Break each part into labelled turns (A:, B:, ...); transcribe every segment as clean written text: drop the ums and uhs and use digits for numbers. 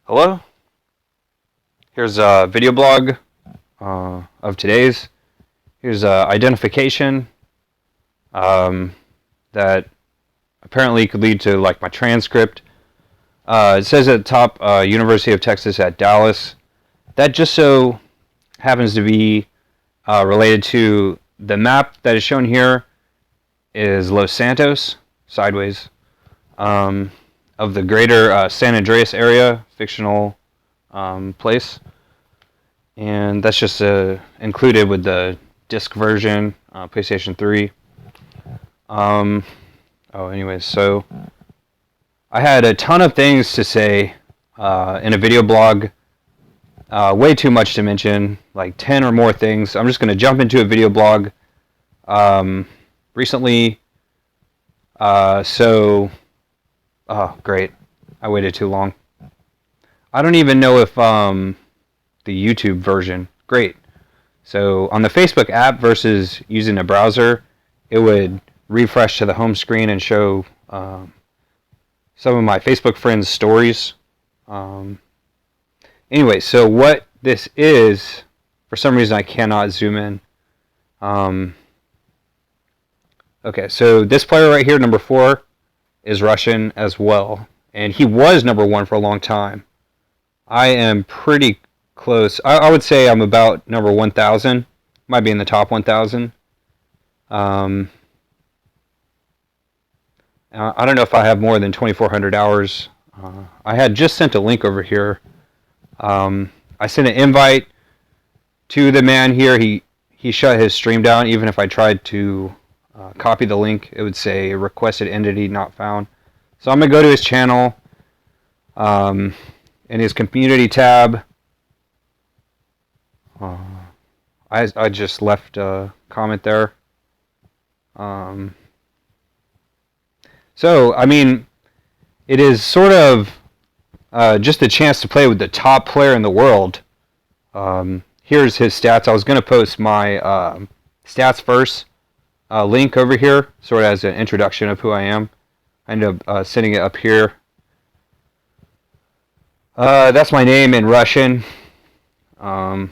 A: Hello? Here's a video blog of today's. Here's identification that apparently could lead to like my transcript. It says at the top, University of Texas at Dallas. That just so happens to be related to the map that is shown here is Los Santos, sideways, of the greater San Andreas area, fictional place. And that's just included with the disc version, PlayStation 3. Anyways, so I had a ton of things to say in a video blog. Way too much to mention, like 10 or more things. I'm just going to jump into a video blog recently. Oh, great. I waited too long. I don't even know if the YouTube version. Great. So on the Facebook app versus using a browser, it would refresh to the home screen and show some of my Facebook friends' stories. Anyway, so what this is, for some reason I cannot zoom in. Okay, so this player right here, number 4, is Russian as well. And he was number 1 for a long time. I am pretty close. I would say I'm about number 1,000. Might be in the top 1,000. I don't know if I have more than 2,400 hours. I had just sent a link over here. I sent an invite to the man here. He shut his stream down. Even if I tried to copy the link, it would say requested entity not found. So I'm going to go to his channel. In his community tab, I just left a comment there. So, I mean, it is sort of just a chance to play with the top player in the world. Here's his stats. I was going to post my stats first link over here, sort of as an introduction of who I am. I ended up sending it up here. That's my name in Russian. And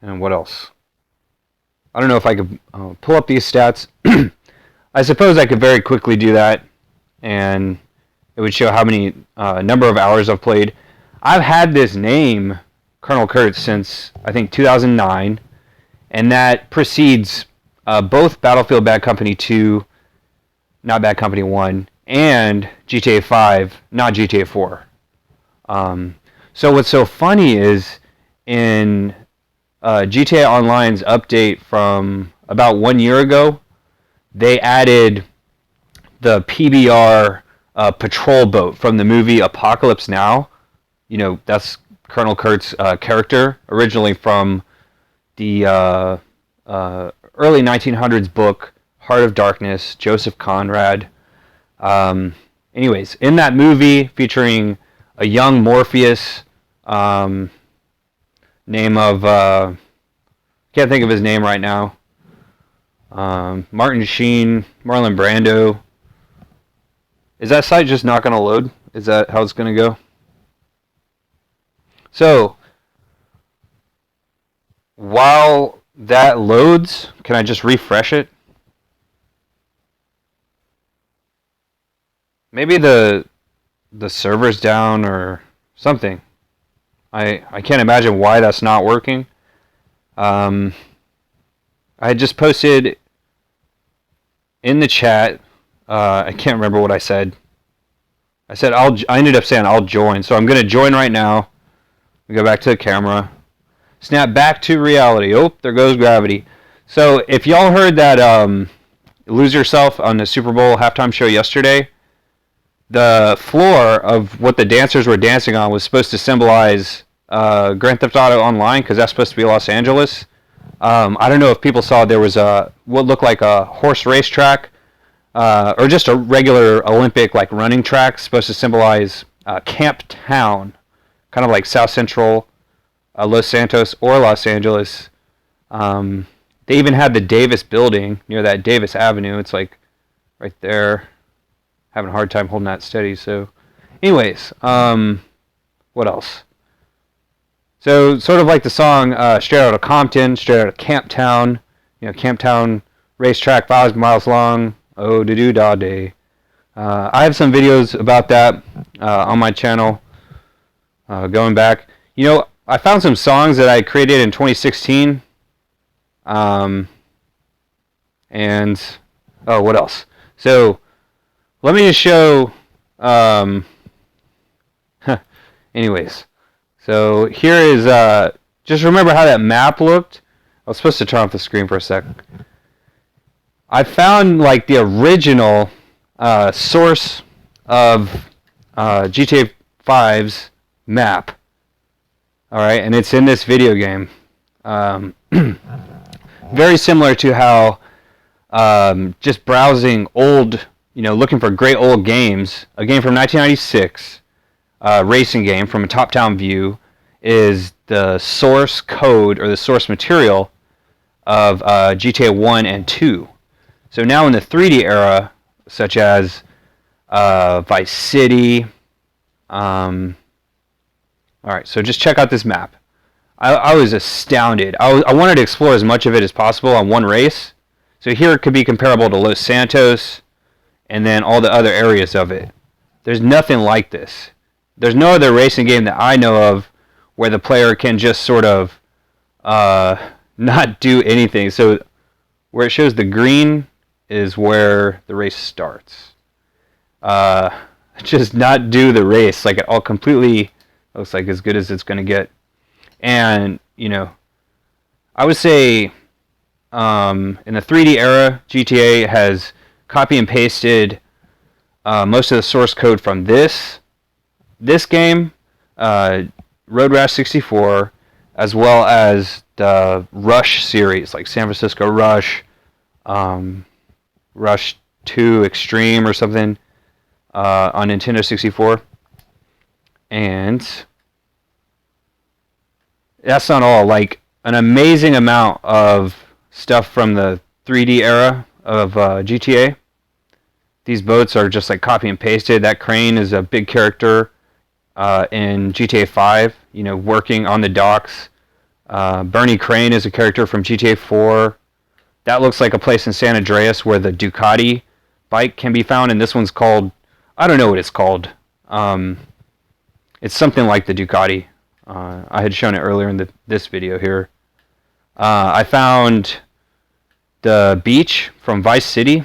A: what else? I don't know if I could pull up these stats. I suppose I could very quickly do that, and it would show how many number of hours I've played. I've had this name, Colonel Kurtz, since I think 2009, and that precedes both Battlefield Bad Company 2, not Bad Company 1, and GTA 5, not GTA 4. So what's so funny is in GTA Online's update from about 1 year ago, they added the PBR patrol boat from the movie Apocalypse Now. You know, that's Colonel Kurtz's character, originally from the early 1900s book, Heart of Darkness, Joseph Conrad. Anyways, in that movie featuring a young Morpheus, name of, can't think of his name right now, Martin Sheen, Marlon Brando. Is that site just not going to load? Is that how it's going to go? So, while that loads, can I just refresh it? Maybe the server's down or something. I can't imagine why that's not working. I just posted in the chat. I can't remember what I said. I ended up saying I'll join, so I'm going to join right now. We go back to the camera. Snap back to reality. Oh, there goes gravity. So if y'all heard that Lose Yourself on the Super Bowl halftime show yesterday, the floor of what the dancers were dancing on was supposed to symbolize Grand Theft Auto Online, because that's supposed to be Los Angeles. I don't know if people saw there was what looked like a horse racetrack, or just a regular Olympic like running track, supposed to symbolize Camp Town, kind of like South Central Los Santos or Los Angeles. They even had the Davis building near that Davis Avenue. It's like right there. Having a hard time holding that steady. So Anyways, what else? So sort of like the song Straight Outta Compton, Straight Outta Camptown, Camptown racetrack, 5 miles long, oh da do da day. I have some videos about that on my channel going back. I found some songs that I created in 2016. And what else? So let me just show. Anyways, so here is just remember how that map looked. I was supposed to turn off the screen for a second. I found like the original source of GTA 5's map. All right, and it's in this video game. Very similar to how just browsing old, looking for great old games. A game from 1996, racing game from a top-down view, is the source code or the source material of GTA 1 and 2. So now in the 3D era, such as Vice City. All right, so just check out this map. I was astounded. I wanted to explore as much of it as possible on one race. So here it could be comparable to Los Santos and then all the other areas of it. There's nothing like this. There's no other racing game that I know of where the player can just sort of not do anything. So where it shows the green is where the race starts. Just not do the race. Like it all completely looks like as good as it's going to get. And, I would say in the 3D era, GTA has copy and pasted most of the source code from this game, Road Rash 64, as well as the Rush series, like San Francisco Rush, Rush 2 Extreme or something on Nintendo 64. And that's not all. Like an amazing amount of stuff from the 3D era of GTA. These boats are just like copy and pasted. That crane is a big character in GTA 5, working on the docks. Bernie Crane is a character from GTA 4. That looks like a place in San Andreas where the Ducati bike can be found, and this one's called, I don't know what it's called. It's something like the Ducati. I had shown it earlier in this video here. I found the beach from Vice City.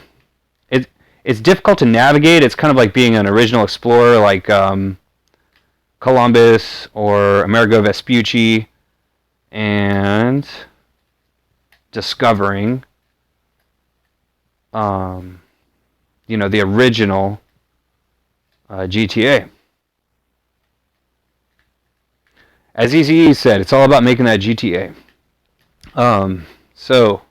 A: It's difficult to navigate. It's kind of like being an original explorer like Columbus or Amerigo Vespucci, and discovering the original GTA. As Eazy-E said, it's all about making that GTA. So,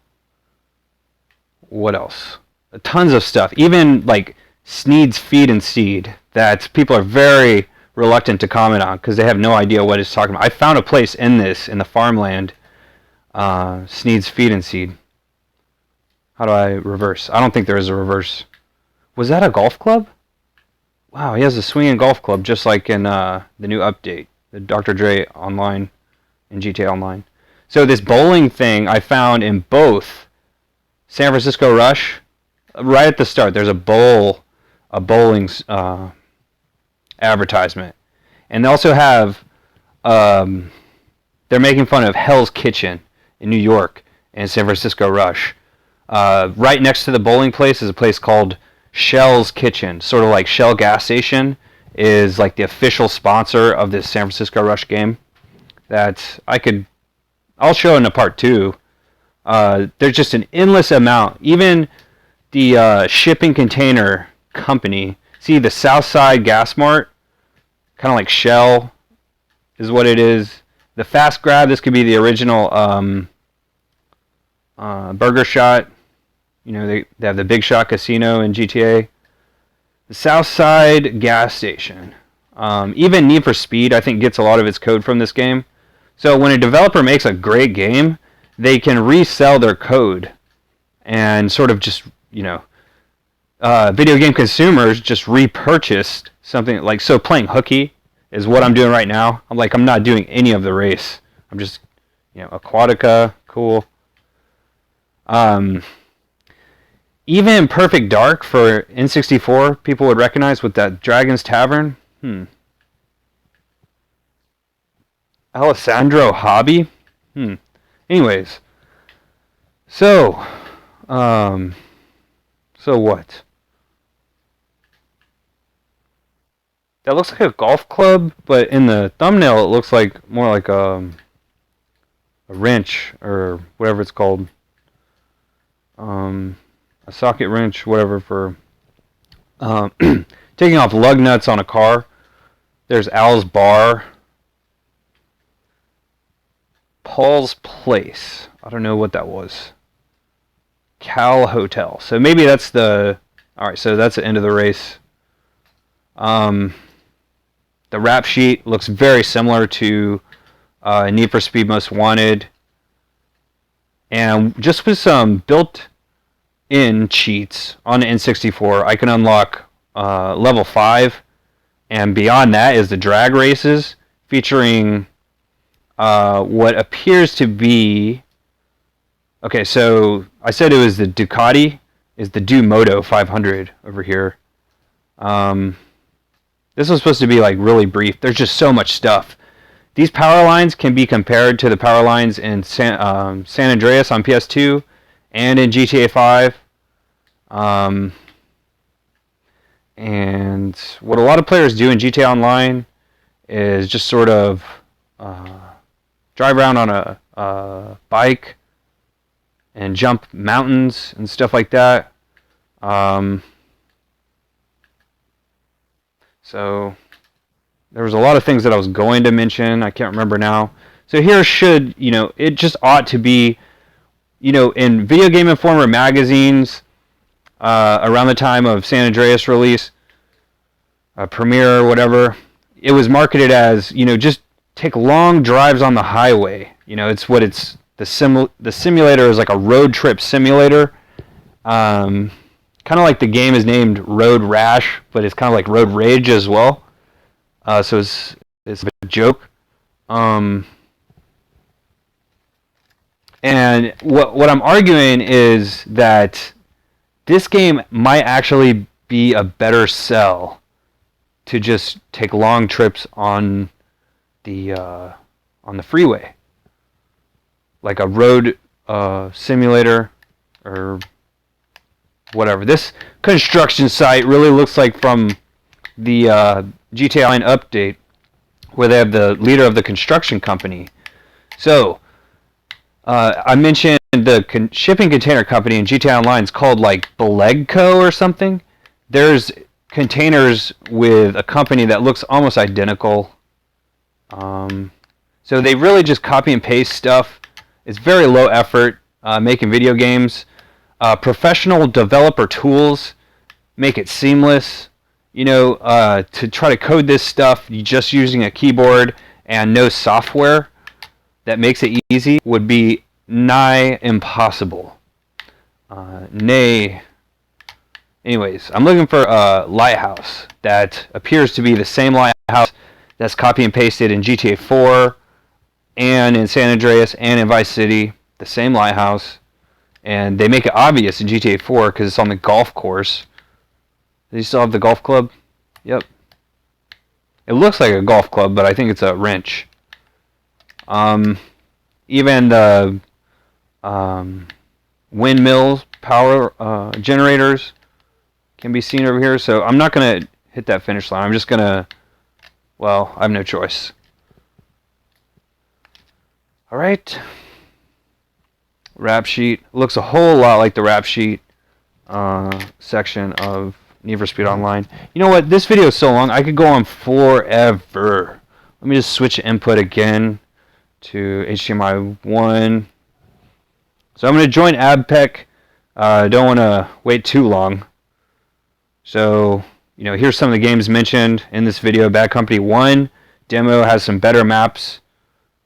A: what else? Tons of stuff. Even like Sneed's Feed and Seed that people are very reluctant to comment on because they have no idea what it's talking about. I found a place in the farmland, Sneed's Feed and Seed. How do I reverse? I don't think there is a reverse. Was that a golf club? Wow, he has a swinging golf club just like in the new update. The Dr. Dre Online in GTA Online. So this bowling thing I found in both San Francisco Rush. Right at the start, there's a bowling advertisement, and they also have they're making fun of Hell's Kitchen in New York and San Francisco Rush. Right next to the bowling place is a place called Shell's Kitchen, sort of like Shell gas station is like the official sponsor of this San Francisco Rush game. I'll show in a part 2. There's just an endless amount. Even the shipping container company, see the Southside Gas Mart, kind of like Shell is what it is. The Fast Grab, this could be the original Burger Shot. They have the Big Shot Casino in GTA. The Southside Gas Station. Even Need for Speed, I think, gets a lot of its code from this game. So when a developer makes a great game, they can resell their code and sort of just, video game consumers just repurchased something like, so playing hooky is what I'm doing right now. I'm not doing any of the race. I'm just, Aquatica, cool. Even Perfect Dark for N64, people would recognize with that Dragon's Tavern. Alessandro Hobby. Anyways, so what? That looks like a golf club, but in the thumbnail it looks like more like a wrench or whatever it's called. A socket wrench, whatever, for taking off lug nuts on a car. There's Al's Bar. Paul's Place. I don't know what that was. Cal Hotel. So maybe that's the... Alright, so that's the end of the race. The rap sheet looks very similar to Need for Speed Most Wanted. And just with some built-in cheats on the N64, I can unlock level 5. And beyond that is the drag races, featuring what appears to be... Okay, so I said it was the Ducati, is the Dumoto 500 over here. This was supposed to be like really brief. There's just so much stuff. These power lines can be compared to the power lines in San Andreas on PS2 and in GTA 5. And what a lot of players do in GTA Online is just sort of drive around on a bike and jump mountains and stuff like that. So there was a lot of things that I was going to mention. I can't remember now. So here should, it just ought to be, in Video Game Informer magazines around the time of San Andreas release, premiere or whatever, it was marketed as, just take long drives on the highway. The simulator is like a road trip simulator. Kind of like the game is named Road Rash, but it's kind of like Road Rage as well. So it's a joke. And what I'm arguing is that this game might actually be a better sell to just take long trips on the freeway, like a road simulator or whatever. This construction site really looks like from the GTA Online update, where they have the leader of the construction company. So I mentioned the shipping container company in GTA Online is called like Belegco or something. There's containers with a company that looks almost identical. So they really just copy and paste stuff. It's very low effort making video games. Professional developer tools make it seamless. To try to code this stuff just using a keyboard and no software that makes it easy would be nigh impossible. Anyways, I'm looking for a lighthouse that appears to be the same lighthouse that's copy and pasted in GTA 4 and in San Andreas and in Vice City. The same lighthouse. And they make it obvious in GTA 4 because it's on the golf course. Do you still have the golf club? Yep. It looks like a golf club, but I think it's a wrench. Even the windmills, power generators can be seen over here. So I'm not going to hit that finish line. I'm just going to, well, I have no choice. All right. Rap sheet. Looks a whole lot like the rap sheet section of Need for Speed Online. You know what? This video is so long, I could go on forever. Let me just switch input again to HDMI 1. So I'm going to join ABPEC. I don't want to wait too long. So, here's some of the games mentioned in this video. Bad Company 1 demo has some better maps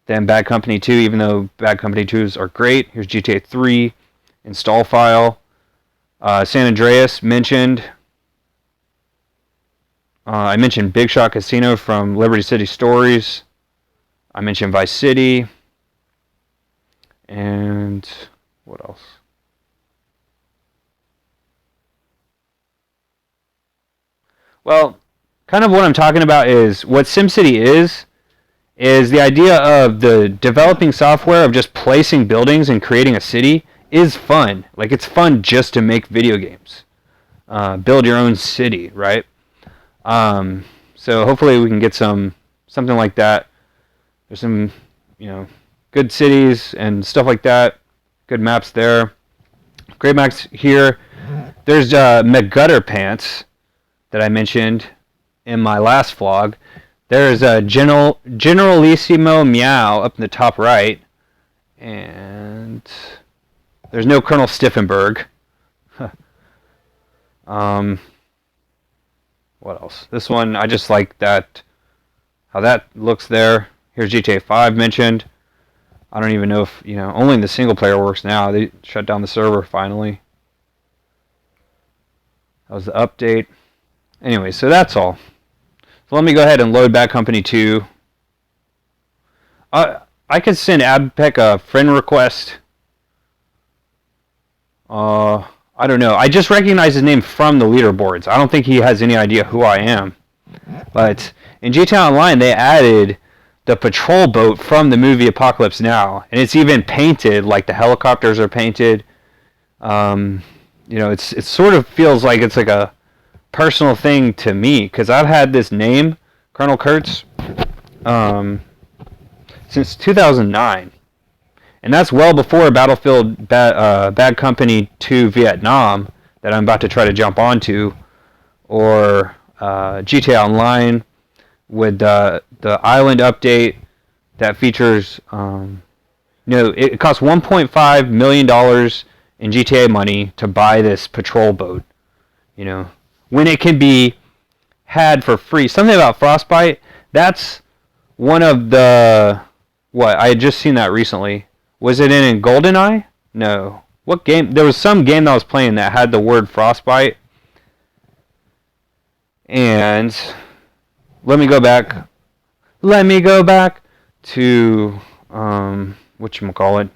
A: than Bad Company 2, even though Bad Company 2s are great. Here's GTA 3 install file. San Andreas mentioned. I mentioned Big Shot Casino from Liberty City Stories. I mentioned Vice City. And what else? Well, kind of what I'm talking about is what SimCity is the idea of the developing software of just placing buildings and creating a city is fun. Like, it's fun just to make video games. Build your own city, right? So hopefully we can get something like that. There's some, good cities and stuff like that. Good maps there. Great maps here. There's McGutter Pants that I mentioned in my last vlog. There's a Generalissimo Meow up in the top right. And there's no Colonel Stiffenberg. What else? This one, I just like that, how that looks there. Here's GTA 5 mentioned. I don't even know if, only the single player works now. They shut down the server finally. That was the update. Anyway, so that's all. So let me go ahead and load Bad Company 2. I could send Abpec a friend request. I don't know. I just recognize his name from the leaderboards. I don't think he has any idea who I am. But in GTA Online, they added the patrol boat from the movie Apocalypse Now. And it's even painted like the helicopters are painted. It sort of feels like it's like a personal thing to me. Because I've had this name, Colonel Kurtz, since 2009. And that's well before Battlefield Bad Company 2 Vietnam that I'm about to try to jump onto, or GTA Online with the island update that features, it costs $1.5 million in GTA money to buy this patrol boat, when it can be had for free. Something about Frostbite, that's one of the, I had just seen that recently. Was it in GoldenEye? No. What game? There was some game that I was playing that had the word Frostbite. And let me go back. Let me go back to whatchamacallit.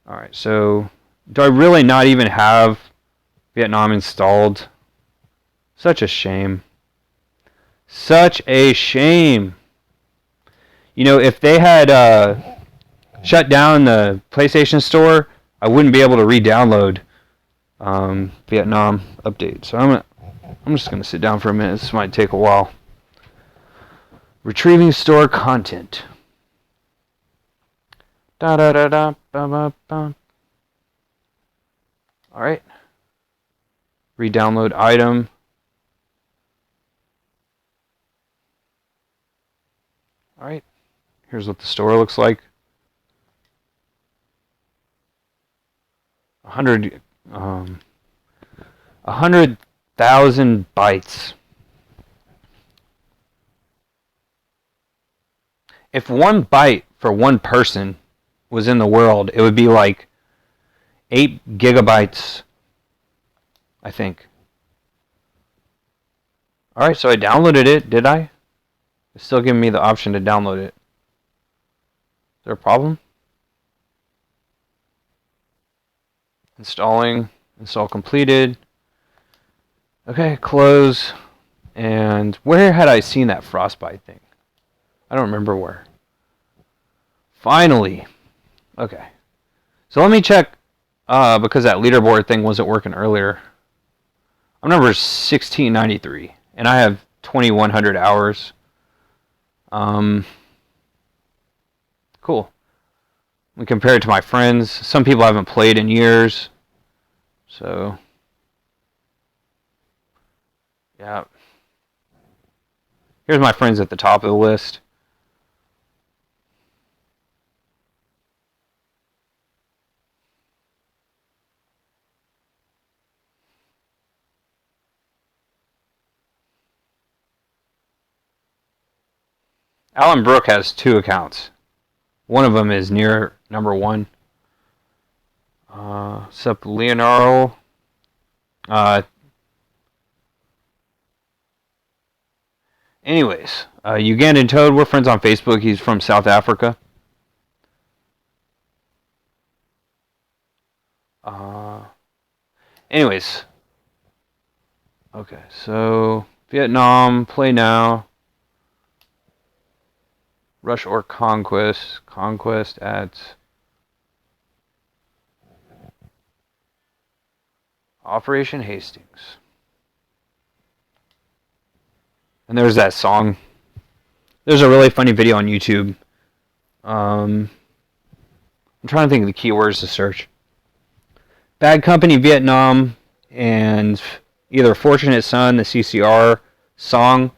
A: Alright, so do I really not even have Vietnam installed? Such a shame. Such a shame. If they had shut down the PlayStation Store, I wouldn't be able to re-download Vietnam update. So I'm just gonna sit down for a minute. This might take a while. Retrieving store content. Da da da da ba ba ba. All right. Re-download item. All right. Here's what the store looks like. 100,000 bytes. If 1 byte for 1 person was in the world, it would be like 8 gigabytes, I think. Alright, so I downloaded it, did I? It's still giving me the option to download it. Is there a problem? Installing. Install completed. Okay, close. And where had I seen that Frostbite thing? I don't remember where. Finally. Okay. So let me check, because that leaderboard thing wasn't working earlier. I'm number 1693, and I have 2,100 hours. Cool. We compare it to my friends. Some people haven't played in years. So, yeah. Here's my friends at the top of the list. Alan Brooke has 2 accounts. One of them is near number 1. Sup Leonardo. Anyways, Ugandan Toad, we're friends on Facebook. He's from South Africa. Anyways. Okay, so Vietnam, play now. Rush or conquest. Conquest at Operation Hastings. And there's that song. There's a really funny video on YouTube. I'm trying to think of the keywords to search. Bad Company Vietnam and either Fortunate Son, the CCR song.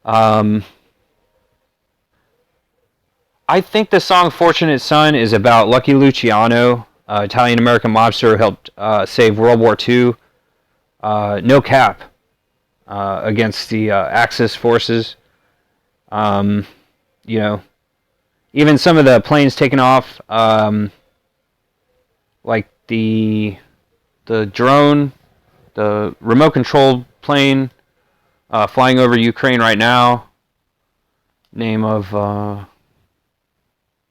A: I think the song Fortunate Son is about Lucky Luciano, Italian-American mobster who helped save World War II. No cap. Against the Axis forces. You know, even some of the planes taken off, like the drone, the remote-controlled plane flying over Ukraine right now. Name of...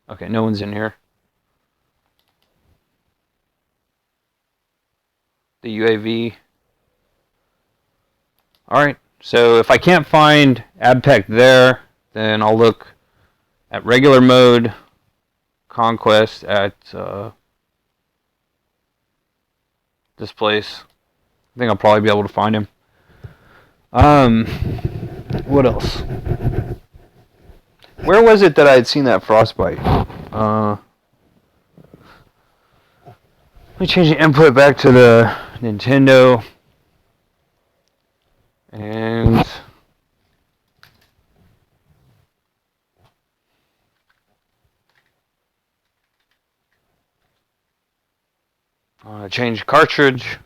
A: okay, no one's in here. The UAV. Alright, so if I can't find ABPEC there, then I'll look at regular mode, conquest at this place. I think I'll probably be able to find him. What else? Where was it that I had seen that frostbite? Let me change the input back to the Nintendo. And change cartridge.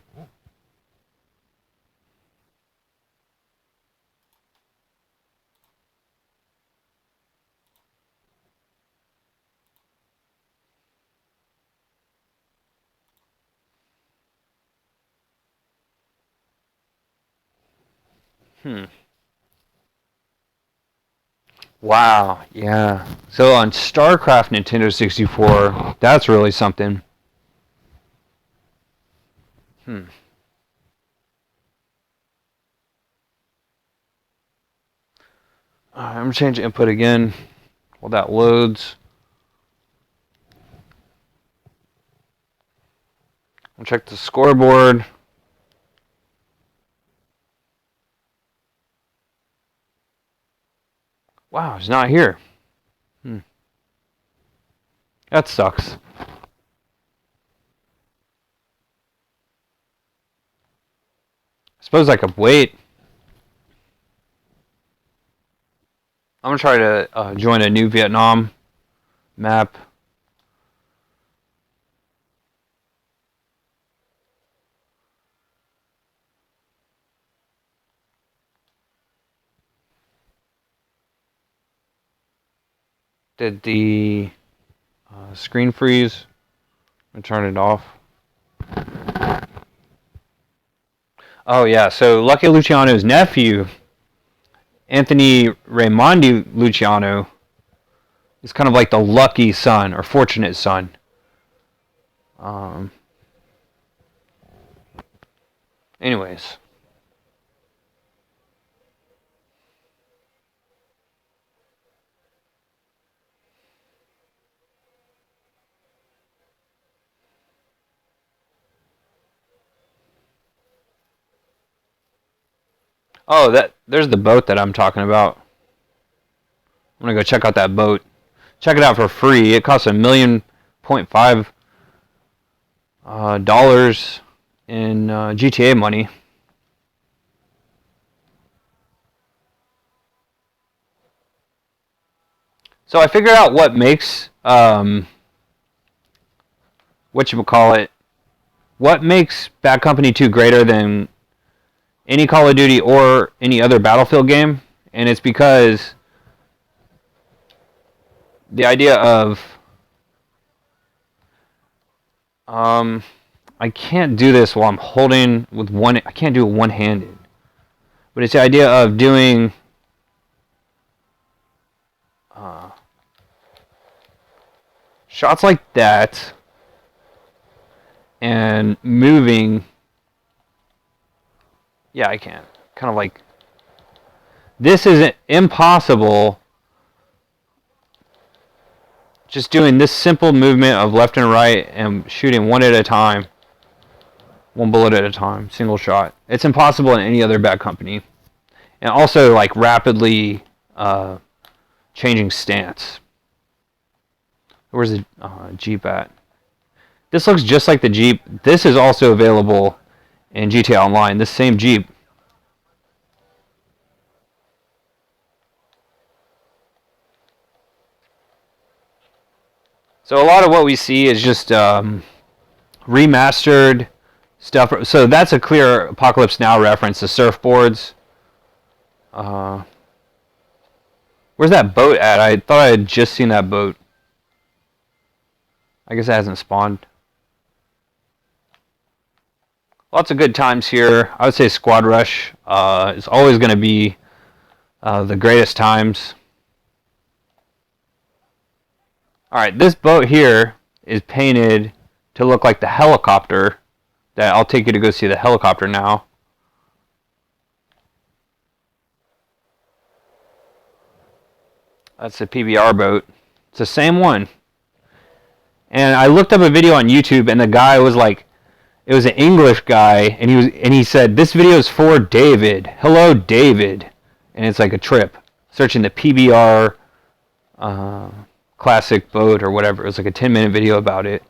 A: Wow, yeah. So on StarCraft Nintendo 64, that's really something. I'm going to change input again while that loads. I'll check the scoreboard. Wow, it's not here. That sucks. I suppose I could wait. I'm going to try to join a new Vietnam map. Did the screen freeze? I'm going to turn it off. Oh yeah, so Lucky Luciano's nephew, Anthony Raimondi Luciano, is kind of like the lucky son or fortunate son. Anyways. Oh, there's the boat that I'm talking about. I'm gonna go check out that boat. Check it out for free. It costs $1.5 million dollars in GTA money. So I figured out what makes whatchamacallit, what makes Bad Company 2 greater than any Call of Duty or any other Battlefield game, and it's because the idea of I can't do this while I'm holding with one. I can't do it one-handed, but it's the idea of doing shots like that and moving. Yeah, I can. Kind of like, this is impossible. Just doing this simple movement of left and right and shooting one at a time. One bullet at a time, single shot. It's impossible in any other Bad Company. And also, like, rapidly changing stance. Where's the Jeep at? This looks just like the Jeep. This is also available in GTA Online. This same Jeep. So a lot of what we see is just remastered stuff. So that's a clear Apocalypse Now reference. The surfboards. Where's that boat at? I thought I had just seen that boat. I guess it hasn't spawned. Lots of good times here. I would say Squad Rush is always going to be the greatest times. Alright, this boat here is painted to look like the helicopter. That I'll take you to go see the helicopter now. That's the PBR boat. It's the same one. And I looked up a video on YouTube, and the guy was like, it was an English guy, and he said, "This video is for David. Hello, David." And it's like a trip, searching the PBR classic boat or whatever. It was like a 10-minute video about it.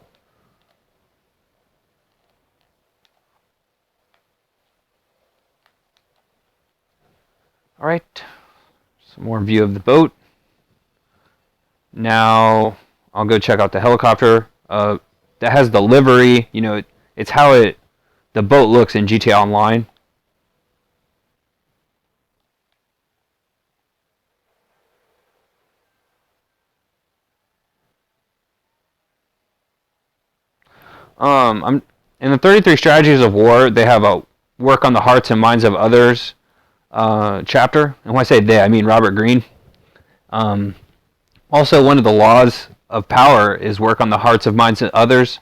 A: All right, some more view of the boat. Now I'll go check out the helicopter. That has the livery. You know, it's how the boat looks in GTA Online. I'm in the 33 Strategies of War. They have a work on the hearts and minds of others chapter, and when I say they, I mean Robert Greene. Also, one of the laws of power is work on the hearts of minds of others.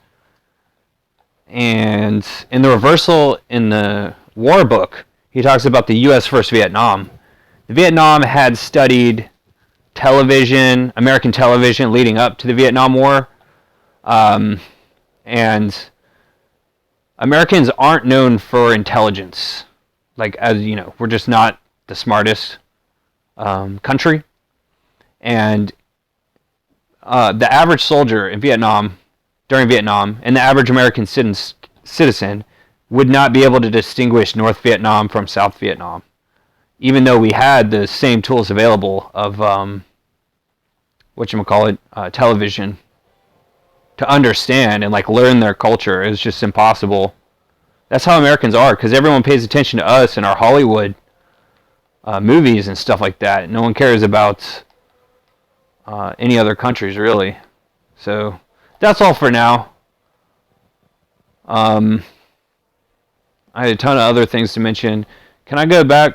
A: And in the reversal in the war book, he talks about the U.S. versus Vietnam. Vietnam had studied television, American television, leading up to the Vietnam War. And Americans aren't known for intelligence. Like, as you know, we're just not the smartest country. And the average soldier in Vietnam, during Vietnam, and the average American citizen would not be able to distinguish North Vietnam from South Vietnam, even though we had the same tools available of television to understand and like learn their culture. It was just impossible. That's how Americans are, because everyone pays attention to us and our Hollywood movies and stuff like that. No one cares about any other countries, really. So that's all for now. I had a ton of other things to mention. Can I go back?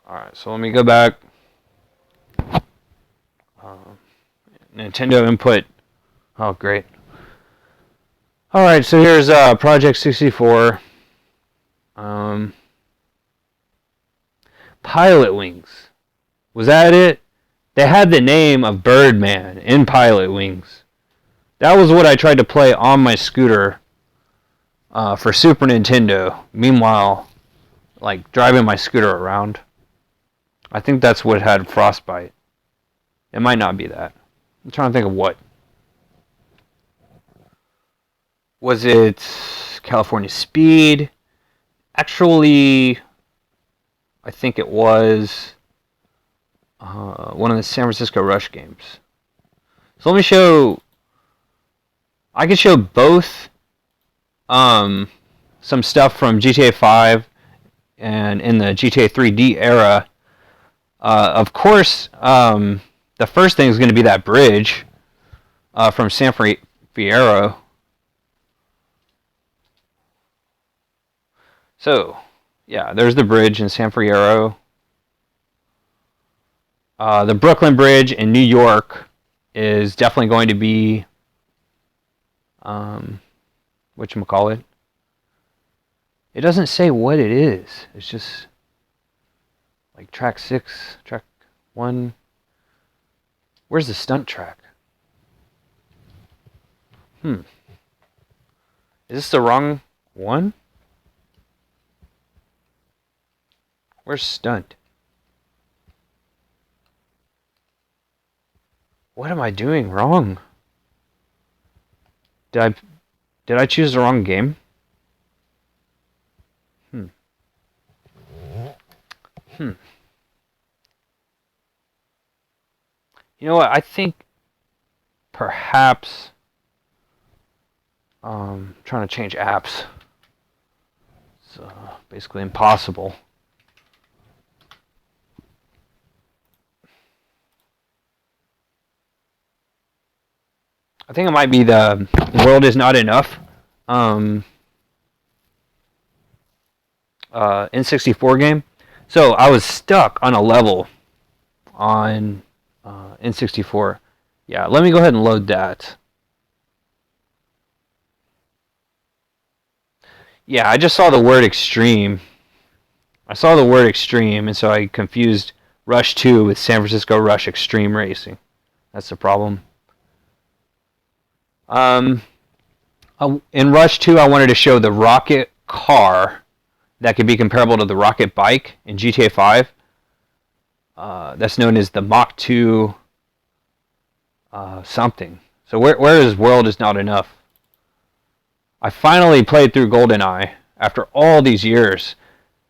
A: Alright, so let me go back. Nintendo input. Oh, great. Alright, so here's Project 64. Pilot Wings. Was that it? They had the name of Birdman in Pilot Wings. That was what I tried to play on my scooter for Super Nintendo. Meanwhile, like driving my scooter around. I think that's what had Frostbite. It might not be that. I'm trying to think of what. Was it California Speed? Actually, I think it was one of the San Francisco Rush games. So let me show. I can show both some stuff from GTA 5 and in the GTA 3D era. Of course, the first thing is going to be that bridge from San Fierro. So, yeah, there's the bridge in San Fierro. The Brooklyn Bridge in New York is definitely going to be, whatchamacallit. It doesn't say what it is. It's just like track 6, track 1. Where's the stunt track? Is this the wrong one? Where's stunt? What am I doing wrong? Did I choose the wrong game? You know what? I think perhaps trying to change apps. It's basically impossible. I think it might be the World Is Not Enough N64 game. So I was stuck on a level on N64. Yeah, let me go ahead and load that. Yeah, I just saw the word extreme. I saw the word extreme, and so I confused Rush 2 with San Francisco Rush Extreme Racing. That's the problem. In Rush 2, I wanted to show the rocket car that could be comparable to the rocket bike in GTA 5. That's known as the Mach 2 something. So where is World Is Not Enough? I finally played through GoldenEye after all these years.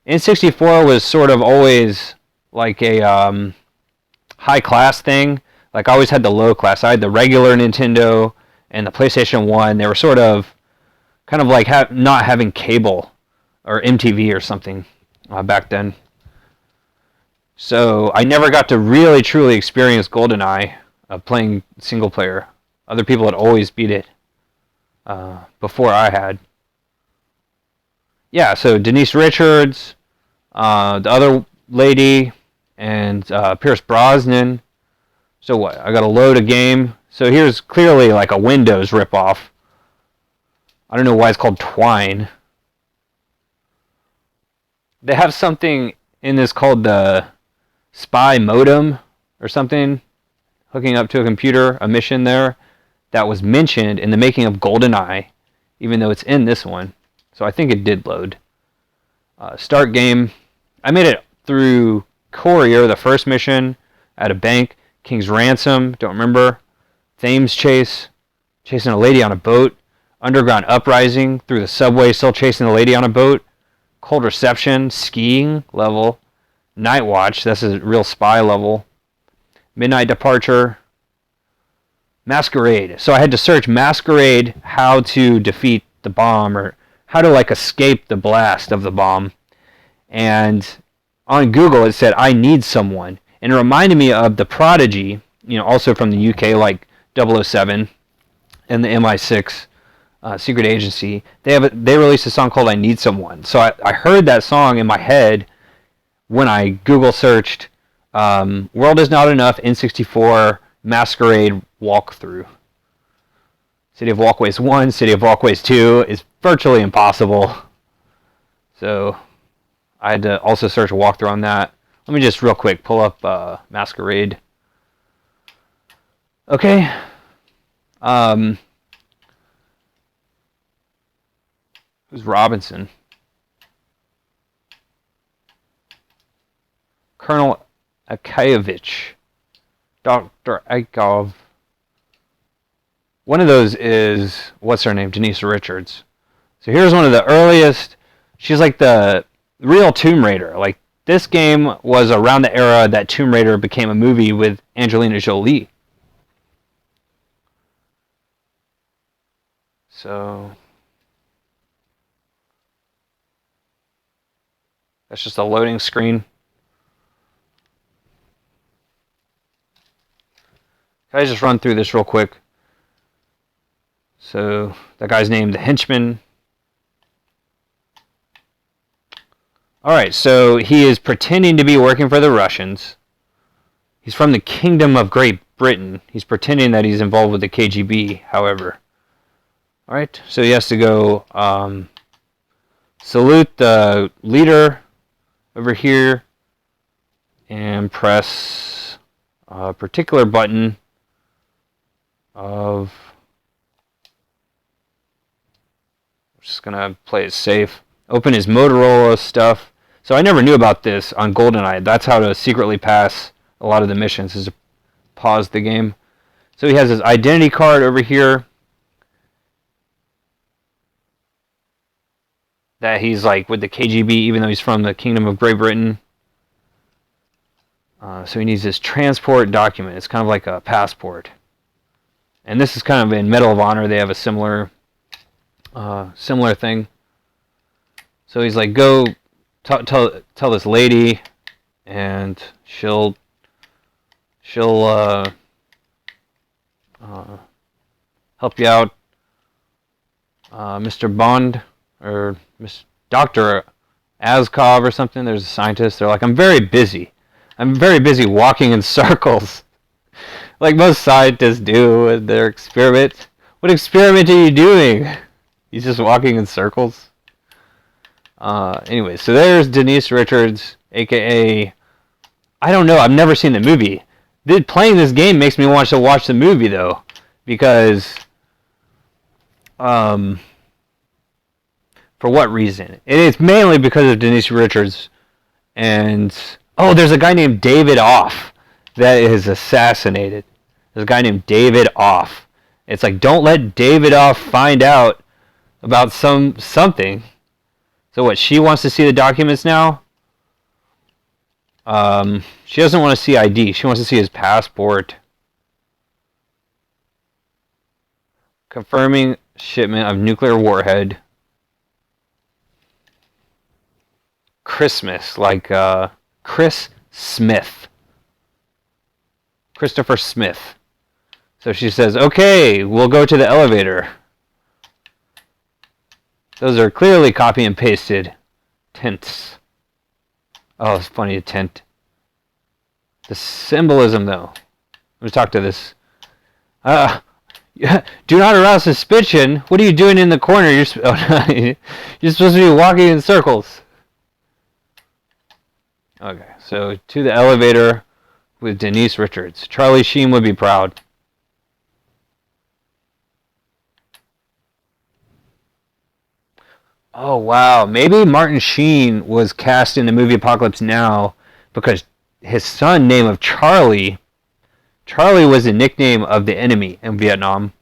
A: N64 was sort of always like a high class thing. Like I always had the low class. I had the regular Nintendo and the PlayStation 1, they were sort of kind of like not having cable or MTV or something back then. So I never got to really truly experience GoldenEye playing single player. Other people had always beat it before I had. Yeah, so Denise Richards, the other lady, and Pierce Brosnan. So what? I got to load a game. So here's clearly like a Windows ripoff. I don't know why it's called Twine. They have something in this called the Spy Modem or something, hooking up to a computer, a mission there, that was mentioned in the making of GoldenEye, even though it's in this one. So I think it did load. Start game. I made it through Courier, the first mission, at a bank. King's Ransom, don't remember. Thames Chase, chasing a lady on a boat. Underground Uprising, through the subway, still chasing the lady on a boat. Cold Reception, skiing level. Night Watch, that's a real spy level. Midnight Departure. Masquerade. So I had to search Masquerade, how to defeat the bomb, or how to like escape the blast of the bomb. And on Google it said, I need someone. And it reminded me of The Prodigy, also from the UK, like 007 and the MI6 secret agency. They released a song called I Need Someone. So I heard that song in my head when I Google searched World Is Not Enough N64 Masquerade walkthrough. City of Walkways 1, City of Walkways 2 is virtually impossible. So I had to also search a walkthrough on that. Let me just real quick pull up Masquerade. Okay. Who's Robinson? Colonel Akayevich. Dr. Aikov. One of those is, what's her name? Denise Richards. So here's one of the earliest. She's like the real Tomb Raider. Like, this game was around the era that Tomb Raider became a movie with Angelina Jolie. So that's just a loading screen. Can I just run through this real quick? So that guy's named the Henchman. Alright, so he is pretending to be working for the Russians. He's from the Kingdom of Great Britain. He's pretending that he's involved with the KGB, however. Alright, so he has to go salute the leader over here and press a particular button of... I'm just going to play it safe. Open his Motorola stuff. So I never knew about this on GoldenEye. That's how to secretly pass a lot of the missions, is to pause the game. So he has his identity card over here that he's like with the KGB, even though he's from the Kingdom of Great Britain. So he needs this transport document. It's kind of like a passport. And this is kind of in Medal of Honor. They have a similar thing. So he's like, go tell this lady, and she'll help you out, Mr. Bond, or Dr. Azkov or something. There's a scientist. They're like, I'm very busy walking in circles, like most scientists do with their experiments. What experiment are you doing? He's just walking in circles. Anyway, so there's Denise Richards, aka, I don't know, I've never seen the movie. Playing this game makes me want to watch the movie, though, because, for what reason? It's mainly because of Denise Richards, and, oh, there's a guy named David Off that is assassinated. There's a guy named David Off. It's like, don't let David Off find out about something. So what, she wants to see the documents now? She doesn't want to see ID. She wants to see his passport. Confirming shipment of nuclear warhead. Christmas, like Chris Smith. Christopher Smith. So she says, okay, we'll go to the elevator. Those are clearly copy and pasted tints. Oh, it's funny, a tint. The symbolism, though. Let me talk to this. Do not arouse suspicion. What are you doing in the corner? You're supposed to be walking in circles. Okay, so to the elevator with Denise Richards. Charlie Sheen would be proud. Oh, wow. Maybe Martin Sheen was cast in the movie Apocalypse Now because his son, name of Charlie was a nickname of the enemy in Vietnam.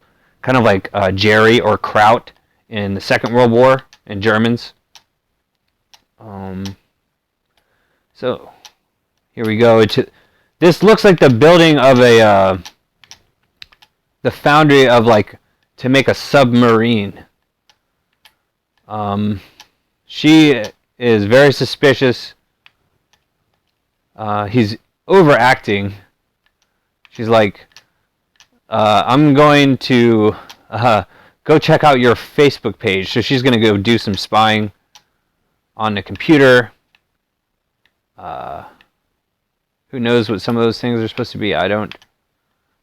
A: Kind of like Jerry or Kraut in the Second World War in Germans. So, here we go. This looks like the building of the foundry of, like, to make a submarine. She is very suspicious. He's overacting. She's like, I'm going to go check out your Facebook page. So she's going to go do some spying on the computer. Who knows what some of those things are supposed to be? I don't.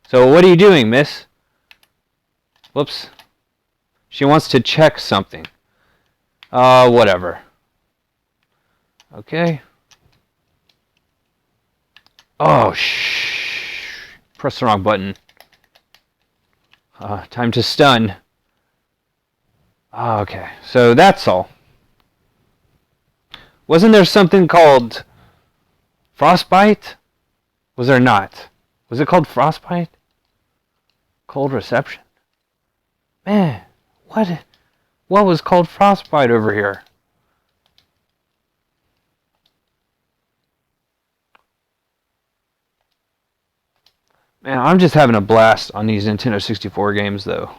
A: So what are you doing, miss? Whoops. She wants to check something. Whatever. Okay. Oh, press the wrong button. Time to stun. Okay, so that's all. Wasn't there something called frostbite? Was there not? Was it called frostbite? Cold reception? Man, what was called frostbite over here? Man, I'm just having a blast on these Nintendo 64 games, though.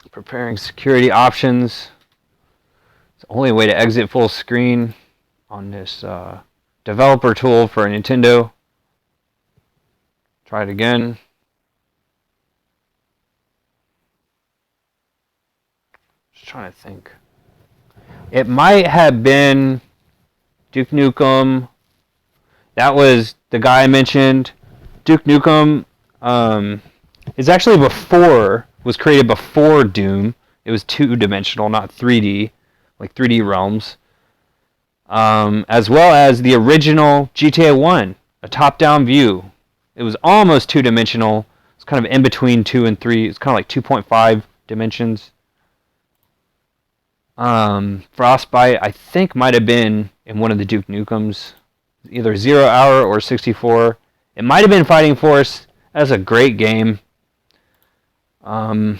A: Preparing security options. It's the only way to exit full screen on this developer tool for Nintendo. Try it again. Just trying to think. It might have been Duke Nukem. That was the guy I mentioned. Duke Nukem is actually was created before Doom. It was two-dimensional, not 3D, like 3D realms. As well as the original GTA 1, a top-down view. It was almost two-dimensional. It's kind of in between 2 and 3. It's kind of like 2.5 dimensions. Frostbite, I think, might have been in one of the Duke Nukems, either 0 Hour or 64. It might have been Fighting Force. That's a great game. Operation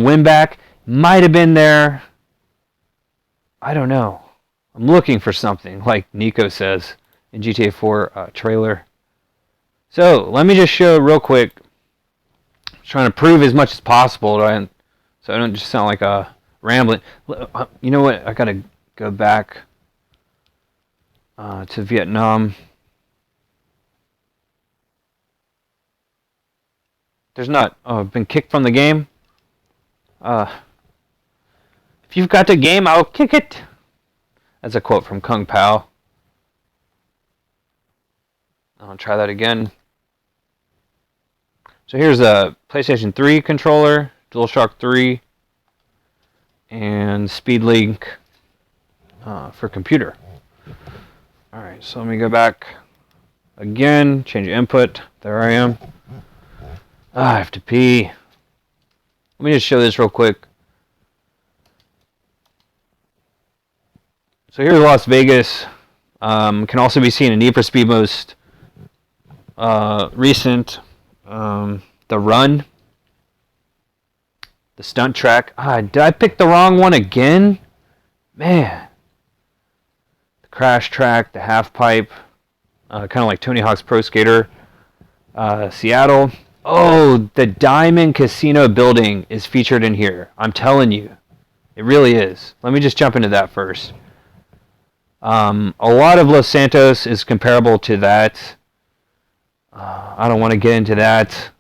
A: Winback might have been there. I don't know. I'm looking for something, like Nico says in GTA 4 trailer. So let me just show real quick. I'm trying to prove as much as possible, right? So I don't just sound like a rambling. You know what? I gotta go back to Vietnam. There's not. Oh, I've been kicked from the game. If you've got the game, I'll kick it. That's a quote from Kung Pao. I'll try that again. So here's a PlayStation 3 controller, DualShock 3, and SpeedLink for computer. Alright, so let me go back again, change input. There I am. I have to pee. Let me just show this real quick. So here's Las Vegas. Can also be seen in Need for Speed most recent. The Run. The stunt track. Did I pick the wrong one again? Man. The crash track, the half pipe. Kind of like Tony Hawk's Pro Skater. Seattle. Oh, the Diamond Casino building is featured in here. I'm telling you. It really is. Let me just jump into that first. A lot of Los Santos is comparable to that. I don't want to get into that.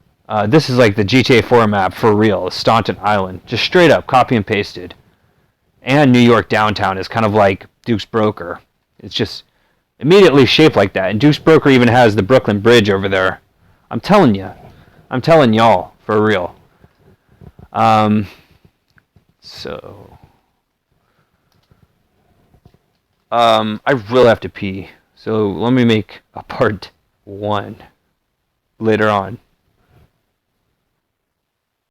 A: This is like the GTA 4 map for real. Staunton Island. Just straight up copy and pasted. And New York downtown is kind of like Duke's Broker. It's just immediately shaped like that. And Duke's Broker even has the Brooklyn Bridge over there. I'm telling you. I'm telling y'all, for real. I really have to pee. So let me make a part 1 later on.